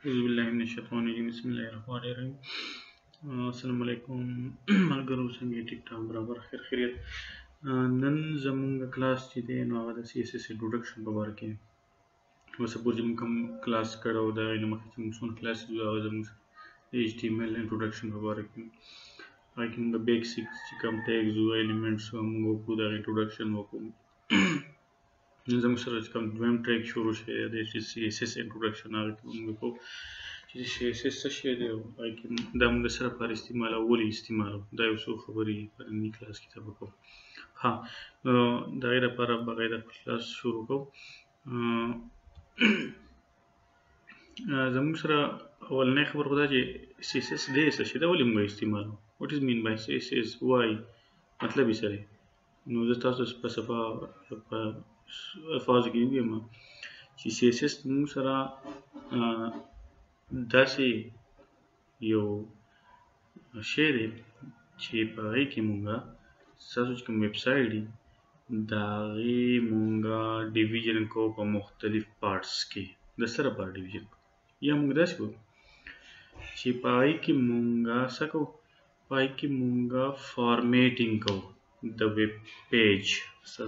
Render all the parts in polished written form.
أعوذ بالله من الشیطان الرجیم بسم الله الرحمن الرحیم السلام علیکم ملګرو څنګه ټیک ټاک برابر خیریت نن زموږ کلاس چې دی نو هغه د CSS انټروډکشن په اړه کې و سپوز موږ کوم کلاس کړو دا نه مخکې چې موږ څونه کلاس یو هغه زموږ HTML انټروډکشن په اړه کې هغه موږ بیسیک چې کوم ټیګز او ایلیمنټس موږ وکړو دا انټروډکشن وکړو نن زموږ سره چې کوم دویم ټریک شروع شوی دی چې CSS انټروډکشن هغه کې موږ وکړو چې CSS څه شی دی او دا موږ سره پر استعمال او ولې استعمال دا یو څو خبرې په نن کلاس کې تاسو کوم ها دا غیر لپاره بغیر کلاس شروع کوم زموږ سره اولنې خبر خدا چې CSS دی څه شی دا ولې موږ استعمال what is mean by CSS why مطلب یې سره نو زه تاسو په صفه الفاظ کې وایم چې CSS موږ سره داسې یو شی دی چې په هغې کې مونږه ستاسو چې کوم ویب سایټ دی د هغې مونږه ډیویژن کوو په مختلف پارټس کې د څه لپاره ډیویژن کوو یا مونږ داسې کوو چې په هغې کې مونږه څه کوو په هغې کې مونږه فارمیټینګ کوو د ویب پیج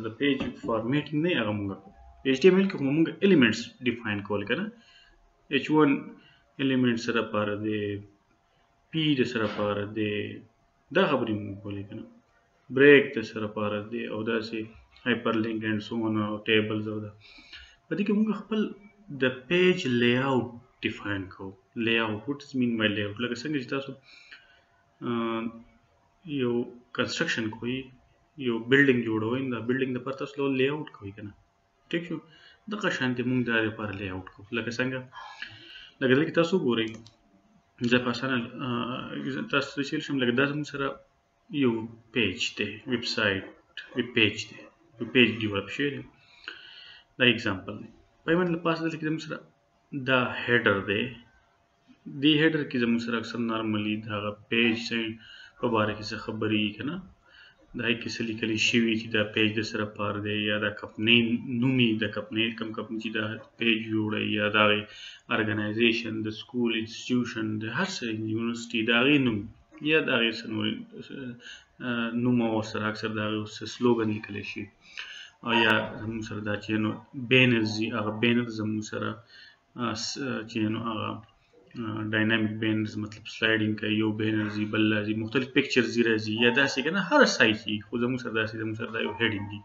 د پیج فارمیټینګ نه هغه مونږه کوو HTML کې خو مونږ ایلیمنټس ډیفاین کول که نه H1 element سره پاره دی P د سره پاره دی دا خبرې موږ کولې که نه بریک د سره پاره دی او داسې هایپر لینک اینډ سو آن او ټیبلز او دا په دې کې موږ خپل د پیج لی آوټ ډیفاین کوو لی آوټ وټ از مین بای لی آوټ لکه څنګه چې تاسو یو کنسټرکشن کوئ یو بلډینګ جوړوئ دا بلډینګ دپاره تاسو لی آوټ کوئ که نه ټیک شو دغه شانتې موږ د هغې لپاره لی آوټ کوو لکه څنګه لکه دلته تاسو ګورئ زه په اسانه تاسو ته ویلی شم لکه دا زموږ سره یو پیج دی ویب سایټ ویب پیج دی ویب پیج ډیولپ شوی دی دا اګزامپل دی په یې باندې له پاسه دلته کې زموږ سره دا هیډر دی دې هیډر کې زموږ سره اکثر نارملي د هغه پیج په باره کې څه خبرې وي که نه د هغې کې څه لیکلي شوي چې دا پیج د سره پاره دی یا دا کمپنۍ نوم یې د کمپنۍ کوم کمپنۍ چې دا پیج جوړوي یا د هغې ارګنایزیشن د سکول انسټیټیوشن د هر څه یونیورسټي د هغې نوم یا د هغې څه نوم او ورسره اکثر د هغې څه سلوګن لیکلی شي او یا زموږ سره دا چې نو بینرز دي هغه بینر زموږ سره چې نو هغه ډاینامیک بینرز مطلب سلایډینګ کوي یو بینر ځي بل راځي مختلف پکچرز یې راځي یا داسې که نه هر سایز وي خو زموږ سره داسې زموږ سره دا یو هیډینګ دي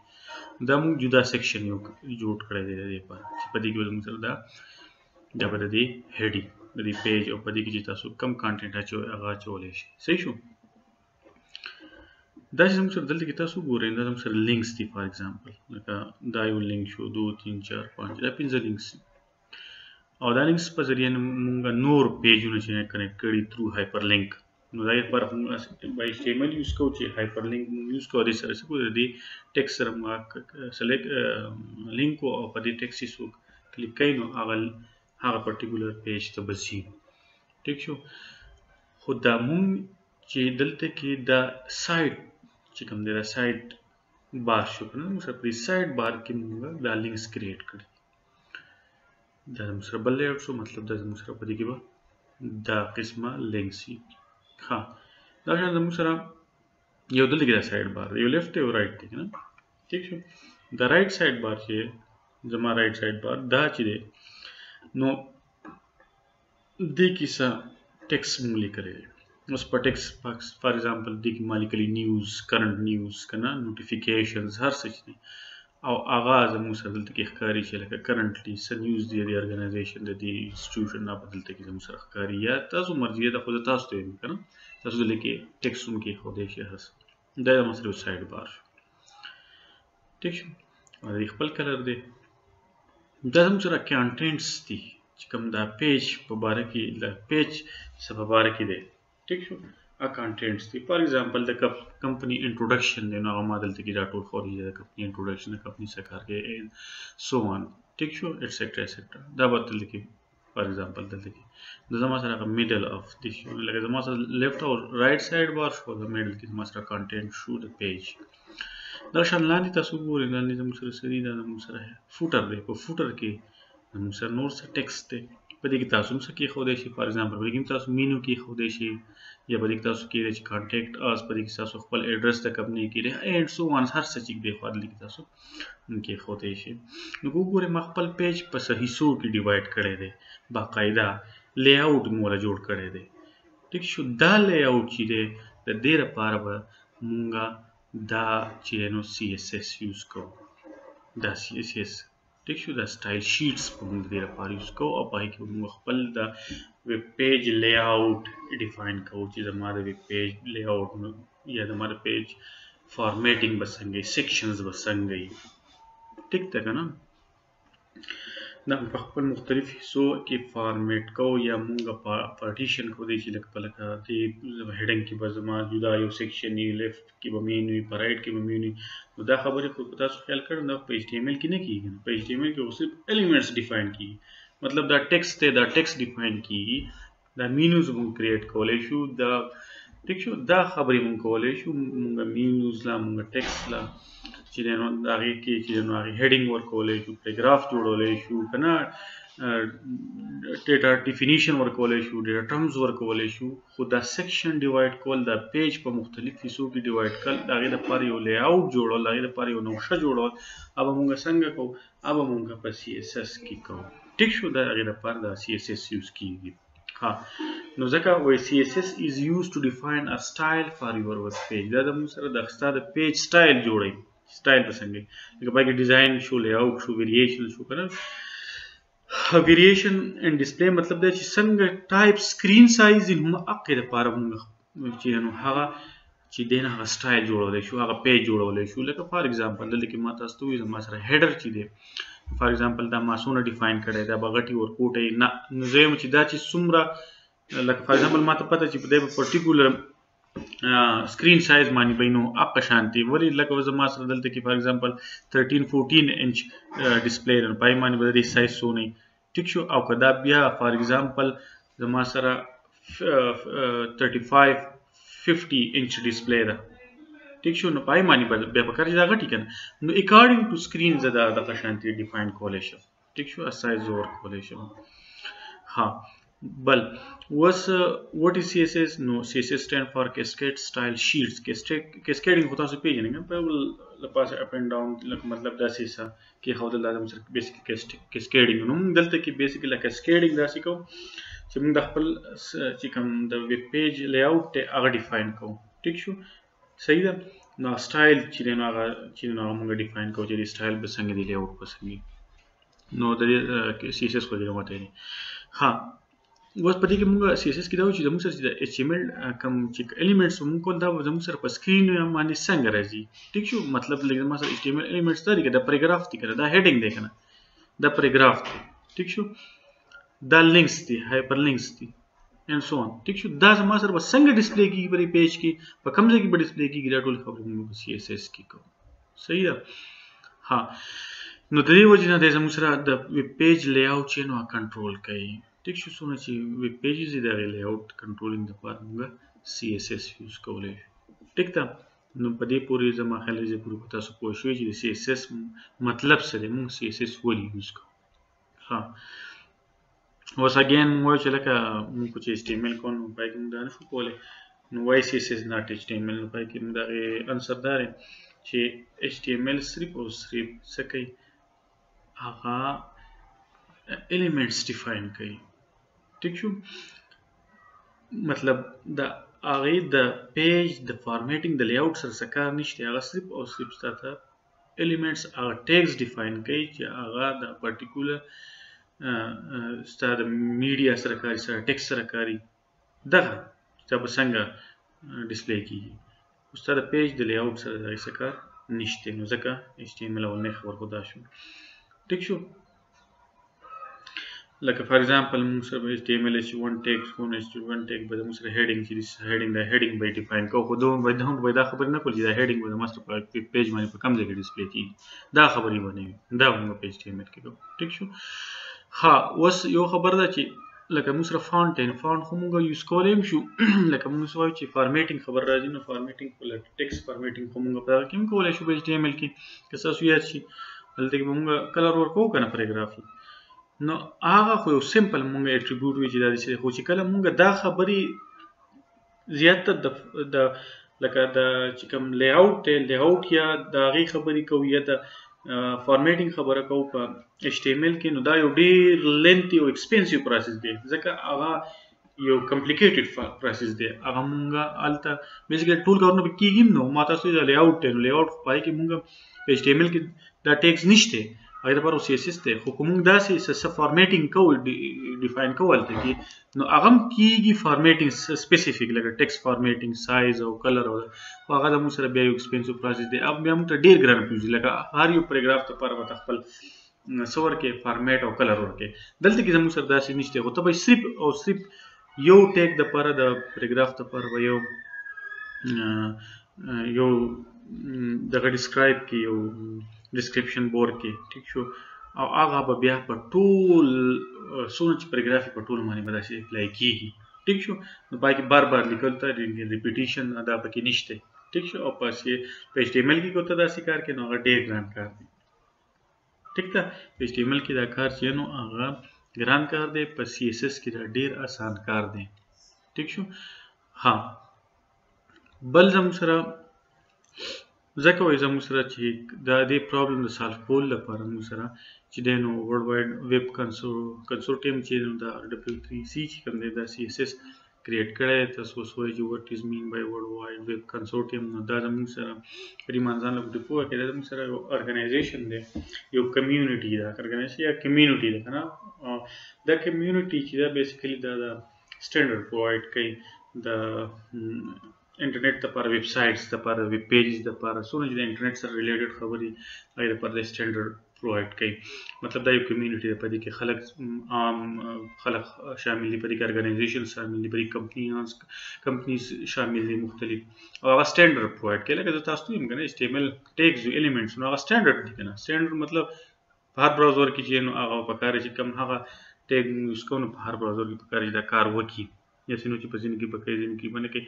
دا موږ جدا سیکشن یو جوړ کړی دی د دې لپاره چې په دې کې به زموږ سره دا به د دې هیډینګ د دې پیج او په دې کې چې تاسو کم کانټینټ اچوئ هغه اچولی شئ صحیح شو دا چې زموږ سره دلته کې تاسو ګورئ دا زموږ سره لینکس دي فار ایگزامپل لکه دا یو لینک شو 2 3 4 5 دا 5 لینکس او دا لینکس په ذریعه مونږ نور پیجونه چې کنیکټ کړي تھرو هایپر لینک نو دا یې لپاره موږ HTML یوز کوو چې هایپر لینک موږ یوز کوو دې سره څه کوو د دې ټیکسټ سره موږ سلیکټ لینک او په دې ټیکسټ یې څوک کلیک کوي نو هغه پرټیکولر پیج ته به ځي ټیک شو خو دا مونږ چې دلته کې دا سایټ چې کوم دی دا سایټ بار شو که نه موږ سره په دې سایټ بار کې موږ دا لینکس کریټ کړي دا زموږ سره بل لیاوټ شو مطلب دا زموږ سره په دې کې به دا قسمه لینکس وي ها دا شان زموږ سره یو دلته کې دا سایډ بار دی یو لیفټ دی یو رایټ دی که نه ټیک شو دا رایټ سایډ بار چې زما رایټ سایډ بار دا چې دی نو دې کې څه ټیکسټ موږ لیکلی دی اوس په ټیکسټ فار ایگزامپل دې کې ما لیکلي نیوز کرنټ نیوز که نه نوټیفیکیشنز هر څه چې دی او هغه زموږ سره دلته کې ښکاري چې لکه کرنټلی څه نیوز دی د ارګنایزیشن د دې انسټیټیوشن نه په دلته کې زموږ سره ښکاري یا تاسو مرضي ده خو زه تاسو ته وایم که نه تاسو دلته کې ټیکسټ هم کېښودی شئ هر څه دا زما سره یو سایډ بار شو ټیک شو او د دې خپل کلر دی دا زموږ سره کانټینټس دي چې کوم دا پیج په باره کې د پیج څه په باره کې دی ټیک شو کانټینټس دي فار ایگزامپل د کمپنی انټروډکشن دی نو هغه ما دلته کې راټول خوري د کمپنی انټروډکشن د کمپنی څه کار کوي سو آن ټیک شو ایټسیټرا ایټسیټرا دا به دلته کې فار ایگزامپل دلته کې د زما سره هغه میډل اف دي شو لکه زما سره لیفټ او رایټ سایډ بار شو د میډل کې زما سره کانټینټ شو د پیج دا شان لاندې تاسو ګورئ لاندې زموږ سره څه دي دا زموږ سره فوټر دی په فوټر کې زموږ سره نور څه ټیکسټ دی په دې کې تاسو هم څه کېښودی شئ. فار ایگزامپل په دې کې هم تاسو مینو کېښودی شئ، یا په دې کې تاسو کېدای شي کانټیکټ اس، په دې کې تاسو خپل ایډرس د کمپنۍ کېدای اینډ سو آن، هر څه چې دی خو دې کې تاسو کېښودی شئ. نو وګورئ ما خپل پیج په حصو کې ډیوایډ کړی دی، باقاعده لی آوټ مې ورله جوړ کړی دی. ټیک شو. دا لی آوټ چې دی د دې لپاره به مونږه دا چې دی نو سی ایس ایس یوز کوو. دا سی ایس ایس ټیک شو. دا سټایل شیټس په مونږ د دې لپاره یوز کوو، او په هغې کې به مونږ خپل د ویب پیج لی آوټ ډیفاین کوو چې زما د ویب پیج لی آوټ یا زما د پیج فارمیټینګ به څنګه وي، سیکشنز به څنګه وي. ټیک ده که نه؟ دا په خپل مختلف حصو کې فارمیټ کوو، یا مونږ پارټیشن کوو دی چې لکه په لکه دې هیډنګ کې به زما جدا یو سیکشن وي، لیفټ کې به مین وي، په رایټ کې به مین وي. نو دا خبرې خو تاسو خیال کړئ دا په ایچ ټي ایم ایل کې نه کېږي. په ایچ ټي ایم ایل کې خو صرف ایلیمنټس ډیفاین کېږي، مطلب دا ټیکسټ دی، دا ټیکسټ ډیفاین کېږي، دا مینوز مونږ کریټ کولی شو. دا ټیک شو. دا خبرې مونږ کولی شو، مونږ مینوز لا مونږ ټیکسټ لا چې دی نو د هغې کې چې دی نو هغې هیډینګ ورکولی شو، پیراګراف جوړولی شو که نه، ډیټا ډیفینیشن ورکولی شو، ډیټا ټرمز ورکولی شو. خو دا سیکشن ډیوایډ کول، دا پیج په مختلف حصو کې ډیوایډ کول، د هغې لپاره یو لی آوټ جوړول، د هغې لپاره یو نقشه جوړول، هغه به مونږ څنګه کوو؟ هغه به مونږ په سی ایس ایس کې کوو. ټیک شو. د هغې لپاره دا سی ایس ایس یوز کېږي. ها نو ځکه وایي سی ایس ایس از یوز ټو ډیفاین ا سټایل فار یور ویب پیج. دا د مونږ سره د ستا د پیج سټایل جوړوي. سټایل به څنګه وي؟ لکه پکې ډیزاین شو، لی آوټ شو، ویریشن شو که نه. ویریشن اینډ ډسپلی مطلب دی چې څنګه ټایپ سکرین سایز هم هغې دپاره مونږ چې نو هغه چې دی نه هغه سټایل جوړولی شو، هغه پیج جوړولی شو. لکه فار ایگزامپل دلته کې ما تاسو ته ووایي زما سره هیډر چې دی فار ایگزامپل دا ما څومره ډیفاین کړی دا به غټي ورکوټی نه. نو زه یم چې دا چې څومره لکه فار ایگزامپل ما ته پته چې دی په پرټیکولر سکرین سایز باندې به نو هغه شانتي ولې لکه زما سره دلته کې فار ایگزامپل 13-14 انچ ډسپلی ده، په هغې باندې به د دې سایز څونه وي. ټیک شو. او که دا بیا فار ایگزامپل زما سره 35-50 انچ ډسپلی ده، ټیک شو، نو په هغې باندې بیا پکار چې دا غټي که نه. نو اکارډینګ ټو سکرین زه دا دغه شانتي ډیفاین کولی شم. ټیک شو. سایز زه ورکولی شم. ها بل اوس what is CSS؟ نو CSS stand for cascade style sheets. cascading خو تاسو پیژنئ که په له پاسه اپ اینډ ډاون، لکه مطلب داسې څه کېښودل، دا زموږ سره بیسیکي cascading. نو موږ دلته کې بیسیکي له cascading داسې کوو چې موږ د خپل چې کوم د ویب پیج لی آوټ دی هغه ډیفاین کوو. ټیک شو. صحیح ده. نو سټایل چې دی نو هغه چې نو هغه موږ ډیفاین کوو چې د سټایل به څنګه دی، لی آوټ به څنګه وي. نو د دې CSS خو دې ماته دی. ها اوس په دې کې مونږ سی ایس ایس کې دا وایو چې زموږ سره چې د ایچ ټي ایم ایل کوم چې ایلیمنټس مونږ کول دا زموږ سره په سکرین باندې څنګه راځي. ټیک شو. مطلب لکه زما سره ایچ ټي ایم ایل ایلیمنټس دا دی که دا پیراګراف دی که نه، دا هیډینګ دی که نه، دا پیراګراف دی. ټیک شو. دا لینکس دی، هایپر لینکس دی اینډ سو آن. ټیک شو. دا زما سره به څنګه ډسپلی کېږي په دې پیج کې، په کوم ځای کې به ډسپلی کېږي، دا ټولې خبرې مونږ په سی ایس ایس کې کوو. صحیح ده. ها نو د دې وجې نه دی زموږ سره د ویب پیج لی آوټ چې نو کنټرول کوي. ټیک شو. څونه چې ویب پیجز دي د هغې لی آوټ کنټرولینګ دپاره موږ سی ایس ایس یوز کولی شو. ټیک ده. نو په دې پورې زما خیال دی پورې په تاسو پوه شوي چې د سی ایس ایس مطلب څه دی، موږ سی ایس ایس ولې یوز کوو. ها اوس اګین موږ وایو چې لکه موږ چې ایچ ټي ایم ایل کوو نو په هغې کې موږ دا نه شو کولی. نو وای سی ایس ایس ناټ ایچ ټي ایم ایل. نو په هغې کې موږ د هغې انسر دا دی چې ایچ ټي ایم ایل صرف او صرف څه کوي، هغه ایلیمنټس ډیفاین کوي. ټیک شو. مطلب د هغې د پیج د فارمیټینګ د لی آوټ سره څه کار نشته، هغه صرف او صرف ستا ته ایلیمنټس هغه ټیګز ډیفاین کوي چې هغه د پرټیکولر ستا د میډیا سره کاري، سره ټیکسټ سره کاري، دغه ستا به څنګه ډسپلی کېږي. ستا د پیج د لی آوټ سره د هغې څه کار نشته. نو ځکه ایچ ټي ایم ایل اولنۍ خبر خو دا شو. ټیک شو. لکه فار ایگزامپل موږ سره ایچ ټي ایم ایل چې ون ټیګ کوو، ایچ ټي ون ټیګ به زموږ سره هیډینګ چې هیډینګ دا هیډینګ به یې ډیفاین کوو، خو دومره به دا خبرې نه کول چې دا هیډینګ به زما سره په پیج باندې په کوم ځای کې ډسپلی کېږي، دا خبرې به نه وي. دا به موږ په ایچ ټي ایم ایل کې کوو. ټیک شو. ها اوس یو خبر ده چې لکه موږ سره فانټ دی، فانټ خو موږ یوز کولی هم شو. لکه موږ وایو چې فارمیټینګ خبر راځي، نو فارمیټینګ ټیکسټ فارمیټینګ خو موږ په هغه کې هم کولی شو په ایچ ټي ایم ایل کې. که ستاسو یاد شي دلته کې به موږ کلر ورکوو که نه پیراګراف. نو هغه خو یو سمپل مونږ اټریبیوټ وی چې دا چې خو چې کله مونږ دا خبري زیاتره د لکه د چې کوم لی اوټ یا د هغې خبرې کوو یا د فارمیټینګ خبره کوو په HTML کې، نو دا یو ډېر لینتي او ایکسپینسیو پروسس دی، ځکه هغه یو کمپلیکیټډ پروسس دی. هغه مونږ هلته بیسیکلی ټول کارونه پکې کېږي. نو ما تاسو ته لی اوټ دی، نو لی اوټ په هغې کې مونږ په HTML کې دا ټیکس نشته، هغې دپاره CSS دی. خو که مونږ داسې څه فارمیټینګ کوو ډیفاین کوو هلته کې، نو هغه هم کېږي فارمیټینګ سپیسیفیک، لکه ټیکس فارمیټینګ، سایز او کلر، خو هغه د مونږ سره بیا یو ایکسپینسیو پروسس دی. بیا مونږ ته ډېر ګران پرېوځي، لکه هر یو پیراګراف دپاره به ته خپل څه ورکړې فارمیټ او کلر ورکړې. دلته کې زموږ سره داسې نشته، خو ته به صرف او صرف یو ټیګ دپاره د پیراګراف دپاره به یو دغه ډسکرایب کې یو ډسکرپشن بورډ کې، ټیک شو، او هغه به بیا په ټول څومره چې پیراګراف په ټول باندې به داسې اپلای کېږي، ټیک شو. نو پای کې بار بار لیکل ته ریپیټیشن دا پکې نشته، ټیک شو. او په HTML کې که ته داسې کار کوې نو هغه ډېر ګران کار دی، ټیک ده. په HTML کې دا کار چې نو هغه ګران کار دی، په CSS کې دا ډېر اسان کار دی، ټیک شو. ها بل زموږ سره ځکه وایي زموږ سره چې دا دې پرابلم د سالو کولو لپاره موږ سره چې دی نو ورلډ واید ویب کنسورټیم چې نو دا W3C چې کوم دی دا CSS کریټ کړی. تاسو اوس وایي چې وټ از مین بای ورلډ واید ویب کنسورټیم، نو دا زموږ سره په دې ځان له پوهه کې دا زموږ سره یو ارګنایزیشن دی، یو کمیونټي ده، ارګنایزیشن یا کمیونټي ده که نه. دا کمیونټي چې دا بیسیکلی دا سټینډرډ پرووایډ کوي د انټرنیټ دپاره، ویب سایټس دپاره، ویب پیجز دپاره، څومره چې د انټرنیټ سره ریلیټډ خبرې هغې دپاره د سټینډرډ پرووایډ کوي. مطلب دا یو کمیونټي ده، په دې کې خلک عام خلک شامل دي، په دې کې ارګنایزیشن شامل دي، په دې کې کمپنیز شامل دي مختلف، او هغه سټینډرډ پرووایډ کوي. لکه زه تاسو ته وایم که نه HTML ټیګز ایلیمنټس نو هغه سټینډرډ دي که نه. سټینډرډ مطلب په هر براوزر کې چې نو هغه پکار چې کوم هغه ټیګ یوز کوو نو په هر براوزر کې پکار چې دا کار وکړي، داسې نو چې په ځینې کې به کوي ځینې کې به نه کوي.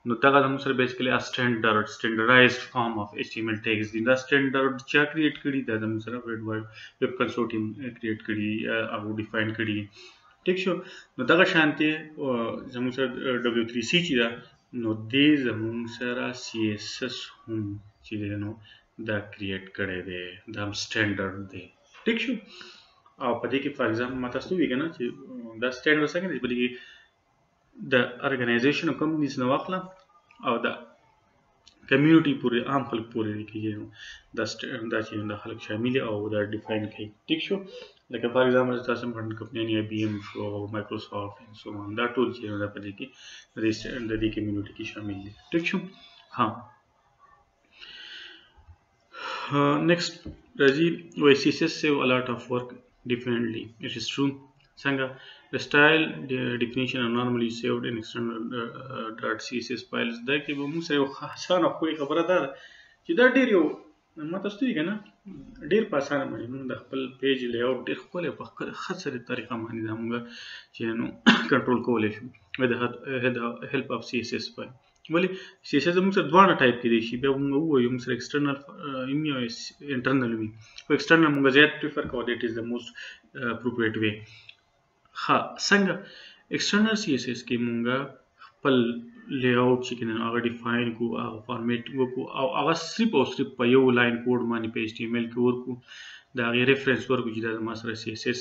نو دغه زموږ سره بیسیکلی سټینډرډایزډ فارم اف HTML ټیګز دي. دا سټینډرډ چا کریټ کړي؟ دا زموږ سره ورلډ واید ویب کنسورټیم کریټ کړي، هغه ډیفاین کړي، ټیک شو. نو دغه شانتې زموږ سره W3C چې ده نو دې زموږ سره CSS هم چې دی نو دا کریټ کړی دی، دا هم سټینډرډ دی، ټیک شو. او په دې کې فار ایگزامپل ما تاسو ته ووایي که نه چې دا سټینډرډ څنګه دی، په دې کې د ارګنایزیشن او کمپنیز نه واخله او د کمیونټي پورې عام خلک پورې کېږي، نو دا چې دا خلک شامل او دا ډیفاین کوي، ټیک شو. لکه فار ایگزامپل تاسو هم کمپنیان IBM شو، مایکروسافټ اینډ سو آن، دا ټول چې دا په دې کې د دې کمیونټي کې شامل دي، ټیک شو. ها next راځي وایي CSS save a lot of work differently. It is true. څنګه the style definition are normally saved in external .css files. دا کې به موږ سره یو اسانه خوی خبره ده چې دا ډېر یو ما تاسو ته وایي که نه ډېر په اسانه باندې موږ د خپل پیج لی اوټ ډېر ښکلی په ښه سره طریقه باندې دا موږ چې نو کنټرول کولی شو with the help of CSS file. ولې CSS زموږ سره دواړه ټایپ کېدی شي، بیا موږ ووایو موږ سره ایکسټرنل وي او انټرنل وي. خو ایکسټرنل موږ زیات پریفر کوو، دیټ از د موسټ اپروپریټ وی. ها څنګه ایکسټرنل CSS کې مونږ خپل لی اوټ چې کنه هغه ډیفاین کو، هغه فارمیټ وکړو او هغه صرف او صرف په یو لاین کوډ باندې په HTML کې ورکو، دا هغې ریفرنس ورکو چې دا زما سره CSS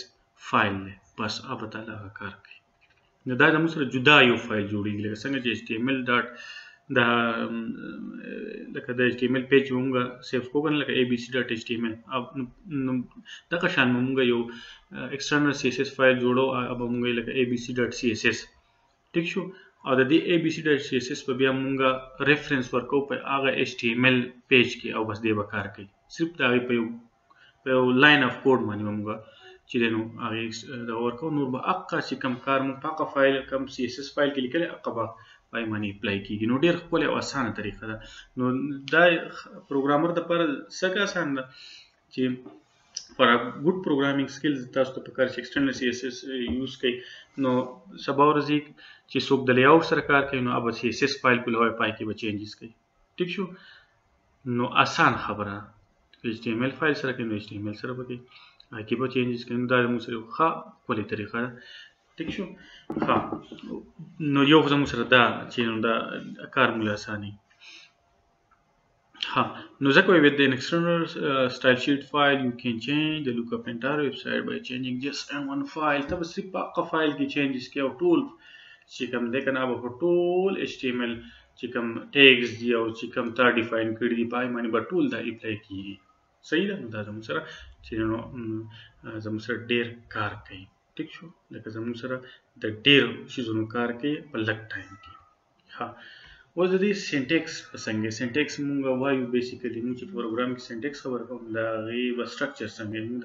فایل دی، بس هغه تعالی هغه کار کوي. نو دا زموږ سره جدا یو فایل جوړېږي، لکه څنګه چې HTML ډاټ دا لکه د HTML پیج مونږ سیف کوو کنه لکه abc.html، دغه شان مونږ یو ایکسټرنل CSS فایل جوړو، به مونږ لکه abc.css، ټیک شو. او د دې abc.css په بیا مونږ ریفرنس ورکو په هغه HTML پیج کې، او بس دې به کار کوي، صرف د هغې په یو لاین اف کوډ باندې به مونږ چې دی نو هغې دا ورکو، نور به هغه چې کوم کار مونږ په هغه فایل کوم CSS فایل کې لیکلی هغه به پای باندې اپلای کېږي. نو ډېر ښکلی او اسانه طریقه ده. نو دا پروګرامر دپاره څنګه اسان ده چې فار ګډ پروګرامینګ سکلز تاسو ته پکار چې ایکسټرنل CSS یوز کوي. نو سبا ورځې چې څوک د لی اوټ سره کار کوي نو هغه CSS فایل کولی پای کې به چینجز کوي، ټیک شو. نو اسان خبره HTML فایل سره کوي نو HTML سره به کوي، هغې کې به چینجز کوي. دا زموږ سره یو ښه ښکلې طریقه ده. ټیک شو. ښه نو یو خو زموږ سره دا چې نو دا کار موږ له اسانوي. No, with an external style sheet file, you can change the look of entire website by changing just one file. तब सिर्फ आपका फाइल की changes किया और tool चिकम देखना अब tool HTML चिकम tags दिया और चिकम था define कर दी पाई माने बट tool दा apply की सही ना दा जमुसरा चिनो जमुसरा डेर कार कहीं ठीक शो लेकिन जमुसरा द डेर चीज़ों कार के पलक टाइम की हाँ was the syntax څنګه syntax مونږ وایو بیسیکلی مونږ چې پروګرام کې syntax خبر کوم دا غي structure څنګه مونږ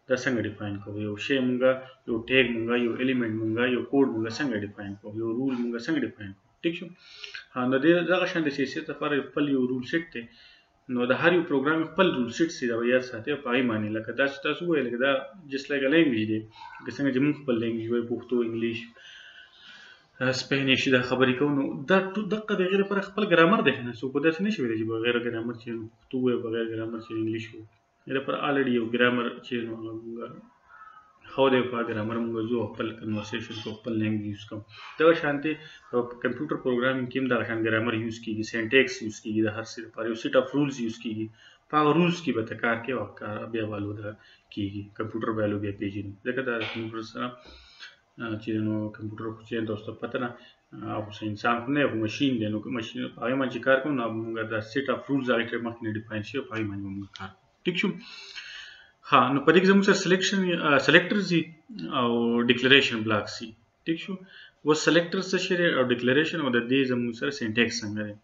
دا څنګه ډیفاین کوو یو شی مونږ یو ټیګ مونږ یو الیمنٹ مونږ یو کوډ مونږ څنګه ډیفاین کوو یو رول مونږ څنګه ډیفاین کوو ټیک شو نو دغه شان د CSS لپاره خپل یو رول سیټ دی نو د هر یو پروګرام خپل رول سیټ سي دا یاد ساتي په پای معنی لکه تاسو وایي لکه دا جست لایک ا لینګویج دی که څنګه چې مونږ خپل لینګویج وایو پښتو انګلیش سپینیش دا خبرې کوو نو دا دغه د غیر پر خپل ګرامر دی نه سو په داسې نشي ویلی چې بغیر ګرامر چې پښتو وي بغیر ګرامر چې انګلیش وي غیر پر الریډي یو ګرامر چې نو موږ خو د په ګرامر موږ جو خپل کنورسیشن کو خپل لینګویج یوز کوم دا شانتي کمپیوټر پروګرامینګ کې دا شان ګرامر یوز کیږي سینټیکس یوز کیږي د هر څه لپاره یو سیټ اف رولز یوز کیږي په رولز کې به تکار کې او بیا والو دا کیږي کمپیوټر والو بیا پیژني ځکه دا کمپیوټر سره چې نو کمپیوټر خو چې تاسو ته پته نه او انسان نه یو ماشين دی نو ماشين هغه باندې کار کوو نو موږ دا سیټ اف رولز هغه ټیم مخکې ډیفاین شي په هغه باندې موږ کار ټیک شو ها نو په دې کې زموږ سره سلیکټرز او ډیکلیریشن بلاکس دي ټیک شو و سلیکټر څه شي او ډیکلیریشن او د دې زموږ سره سینټیکس څنګه دی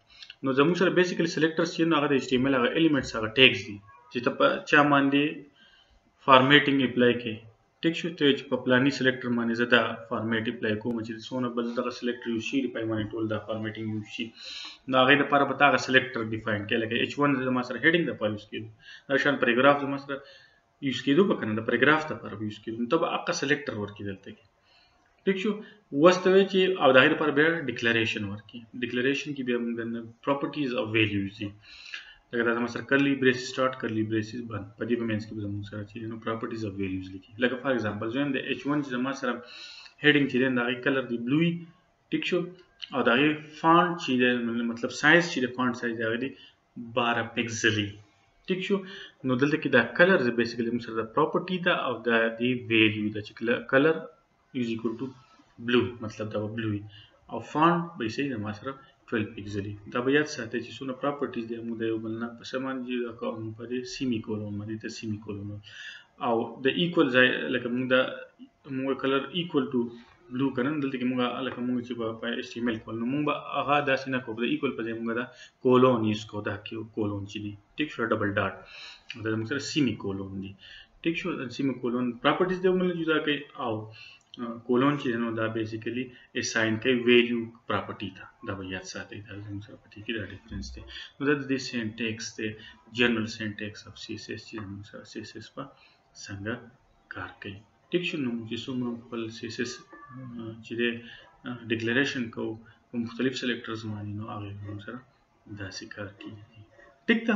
نو زموږ سره بیسیکلی سلیکټرز چې نو هغه د HTML هغه الیمنټس هغه ټیګز دي چې ته چا باندې فارمیټینګ اپلای کوي ټیک شو ته چې په پلاني سلیکټر باندې زدا فارمیټ اپلای کوم چې څونه بل دغه سلیکټر یو شي په باندې ټول دا فارمیټینګ یو شي نو هغه لپاره به تاسو سلیکټر ډیفاین کړئ لکه H1 زما سره هیډینګ د پاره یوز کیدو دا شان پیراګراف زما سره یوز کیدو په کنه د پیراګراف لپاره یوز کیدو نو ته به اقا سلیکټر ورکی دلته کې ټیک شو واستوي چې او دا لپاره به ډیکلیریشن ورکی ډیکلیریشن کې به موږ پراپرټیز او ویلیوز دي لکه دا زما سره کرلی بریس سٹارټ کرلی بریسز بند په دې په منځ کې به زموږ سره چې نو پراپرټیز او ویلیوز لیکي لکه فار ایگزامپل زم د H1 چې زما سره هیډینګ چې دا کلر دی بلوی ټیک شو او دا فونټ چې مطلب سایز چې د فونټ سایز دی 12 پکسلی ټیک شو نو دلته کې دا کلر بیسیکلی موږ سره د پراپرټی دا او دا دی ویلیو دا چې کلر از ایکوال ټو بلو مطلب دا بلوی او فونټ به یې زما سره 12 پکسلی دا به یاد ساتئ چې څونه پراپرټیز دي موږ د یو بل نه په سمان چې کوم په دې سیمی کولون باندې ته سیمی کولون او د ایکوال ځای لکه موږ کلر ایکوال ټو بلو کنه دلته کې موږ لکه موږ چې په HTML کول نو موږ هغه داسې نه کوو د ایکوال په ځای موږ دا کولون یوز کوو دا کې کولون چې دی ټیک شو ډبل ډاټ دا موږ سره سیمی کولون دی ټیک شو سیمی کولون پراپرټیز دی موږ جدا کوي او کولون چې نو دا بیسیکلی اساین کوي ویلیو پراپرټی ته دا به یاد ساتئ دا زموږ سره پټی کې دا ډیفرنس دی نو دا د سینټیکس دی جنرال سینټیکس اف CSS چې موږ سره CSS په څنګه کار کوي ټیک شو نو چې څومره خپل CSS چې د ډیکلیریشن کوو په مختلف سلیکټرز باندې نو هغه موږ سره داسې کار کوي ټیک ده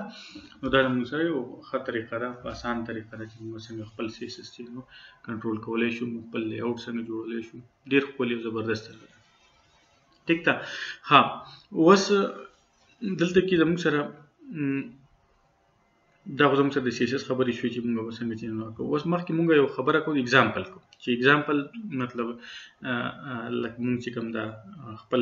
نو دا موږ سره یو ښه طریقه ده په اسان طریقه ده چې موږ څنګه خپل CSS چې نو کنټرول کولای شو خپل لی اوټ څنګه جوړولای شو ډیر خپل یو زبردست ده ټیک ده ها اوس دلته کې موږ سره دا زموږ سره د CSS خبرې شوې چې موږ څنګه چې نو کوو اوس مخکې موږ یو خبره کوو اگزامپل کو چې اگزامپل مطلب لکه موږ چې کوم دا خپل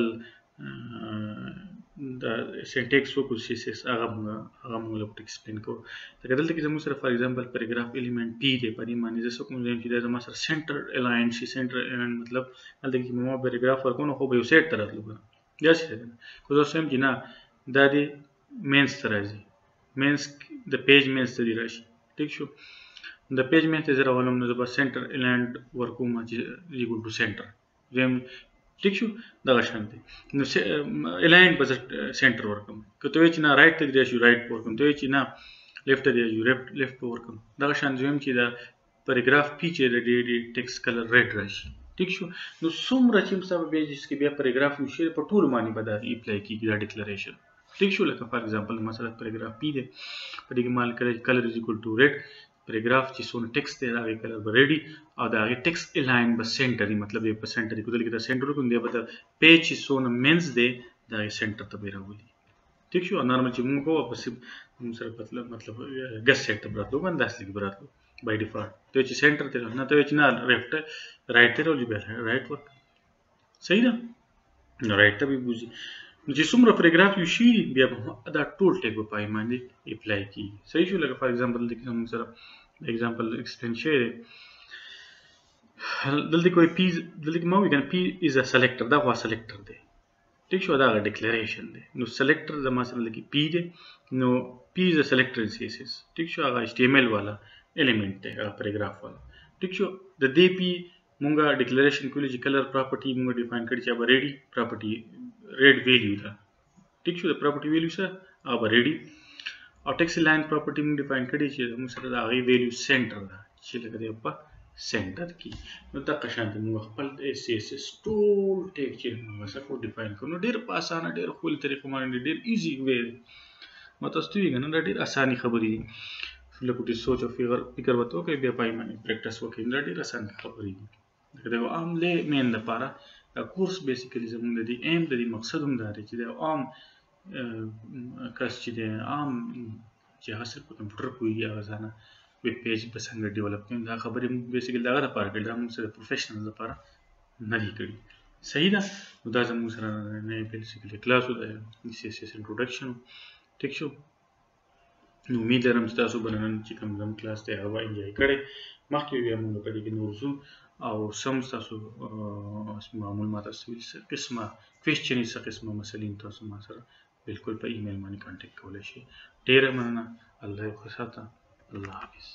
دا سینټیکس وکړو CSS هغه موږ له ایکسپلین کوو لکه دلته کې زموږ سره فار ایگزامپل پیراګراف الیمنٹ P دی په دې معنی زه کوم چې دا زموږ سره سنټر الاین شي سنټر الاین مطلب دلته کې موږ پیراګراف ورکو خو به یو سیټ تر راتلو یا څه ده خو زه سم چې نه دا دی مینس تر راځي مینس د پیج مینس ته دی راشي ټیک شو د پیج مینس ته زه راولم نو زه به سنټر الاین ورکوم چې ایکوال ټو سنټر زم ټیک شو دغه شان دی نو الاین په سنټر ورکوم که ته چې نه رائټ ته دی شو رائټ ورکوم ته چې نه لیفت ته دی شو لیفت ورکوم دغه شان زم چې دا پیراګراف P چې د ټیکست کلر ریډ راشي ټیک شو نو څومره چې مصاب بیجز کې بیا پیراګراف وشي په ټول معنی به دا اپلای کیږي دا ډیکلیریشن ټیک شو لکه فار ایگزامپل مثلا پیراګراف P دی په دې کې مال کلر از ایکوال ټو ریډ پیراګراف چې څونه ټیکسټ دی دا کلر به ریډي او دا ټیکسټ الاین به سنټري مطلب یې په سنټر کې دلته سنټر کوم دی به د پیج چې څونه مینز دی دا سنټر ته به راولي ٹھیک شو نارمل چې موږ کوو په سره مطلب ګس سیټ ته براتلو باندې داسې کې براتلو بای ډیفالت ته چې سنټر ته نه ته چې نه لیفت رائټ ته راولي به رائټ ورک صحیح ده نو رائټ ته به بوزي چې څومره پیراګراف یو شي بیا دا ټول ټیک په پای باندې اپلای کی صحیح شو لکه فار ایگزامپل د کوم سره ایگزامپل ایکسپلین شي دلته کوئی پی دلته ما وی کنه پی از ا سلیکټر دا خو سلیکټر دی ٹھیک شو دا ډیکلیریشن دی نو سلیکټر زما سره لکه پی دی نو پی از ا سلیکټر سی اس اس ٹھیک شو هغه ایچ ټی ایم ایل والا ایلیمنٹ دی هغه پیراګراف والا ٹھیک شو د دې پی مونږه ډیکلیریشن کولی چې کلر پراپرټي مونږه ډیفاین کړی چې اب ریډي پراپرټي ریډ ویلیو ده ٹھیک شو د پراپرټي ویلیو سره اب ریډي او ټیکسټ لاین پراپرټي مونږ ډیفاین کړی چې موږ سره د هغه ویلیو سنټر ده چې لکه دی په سنټر کې نو دا قشانت موږ خپل سی اس اس ټول ټیک چې موږ سره ډیفاین کړو ډیر په اسانه ډیر خپل طریقو باندې ډیر ایزی وی متستوي کنه ډیر اساني خبرې لکه د سوچ او فکر وته کوي بیا پای باندې پریکټیس وکړئ ډیر اسانه خبرې دا عام له مین لپاره دا کورس بیسیکلی زموږ د دې ایم د دې مقصد هم دا دی چې د عام کس چې د عام چې حاصل په کمپیوټر کوي هغه ځانه ویب پیج په څنګه ډیولپ کوي دا خبرې بیسیکلی دا لپاره کړل دا موږ سره پروفیشنل لپاره نه دی کړی صحیح ده نو دا زموږ سره نه بیسیکلی کلاس د سی اس اس انټروډکشن ټیک شو نو امید لرم چې تاسو بنن چې کوم زم کلاس ته هغه انجوای کړئ مخکې بیا موږ په دې کې نورزو او سم تاسو معمول ما تاسو قسمه کوېسچنې څه قسمه مسلې تاسو ما سره بالکل په ایمیل باندې کانټیکټ کولای شئ ډیره مننه الله یو ښه ساته الله حافظ